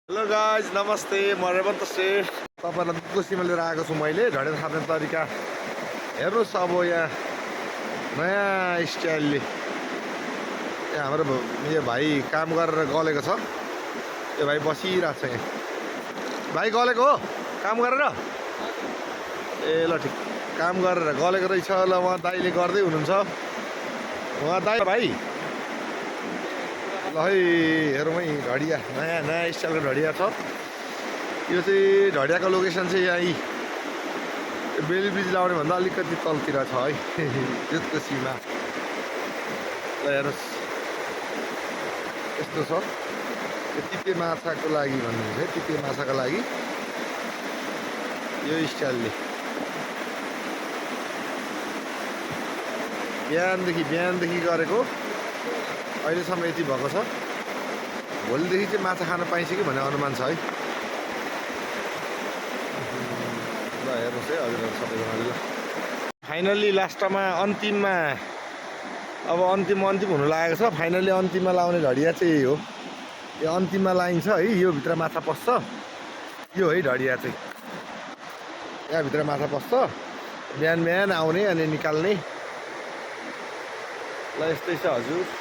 hello guys नमस्ते म रेवन्त श्रेष्ठ तपाईँलाई दुधको सीमा लिएर आएको छु मैले ढडेर खाने तरिका हेर्नुहोस् अब यहाँ नयाँ स्टाइलले यहाँ हाम्रो यो भाइ काम गरेर गलेको छ यो भाइ बसिरहेको छ यहाँ भाइ गलेको हो काम गरेर ए ल ठिक काम गरेर गलेको रहेछ ल उहाँ दाइले गर्दै हुनुहुन्छ उहाँ दाइ भाइ ल है हेरौँ है ढडिया नयाँ नयाँ स्टाइलको ढडिया छ यो चाहिँ ढडियाको लोकेसन चाहिँ यहीँ बेली ब्रिज लाउने भन्दा अलिकति तलतिर छ है त्यसको सीमा ल हेर्नुहोस् यस्तो छ यो तिते माछाको लागि भन्नुहुन्छ है तिते माछाको लागि यो स्टाइलले बिहानदेखि गरेको अहिलेसम्म यति भएको छ भोलिदेखि चाहिँ माछा खान पाइन्छ कि भन्ने अनुमान छ है ल हेर्नुहोस् है हजुर सबैजनाले ल फाइनल्ली लास्टमा अन्तिममा अब अन्तिम हुनु लागेको छ फाइनल्ली अन्तिममा लाउने ढडिया चाहिँ यही हो यो अन्तिममा लाइन्छ है यो भित्र माछा पस्छ यो है ढडिया चाहिँ यहाँभित्र माछा पस्छ बिहान आउने अनि निकाल्ने ल यस्तै छ हजुर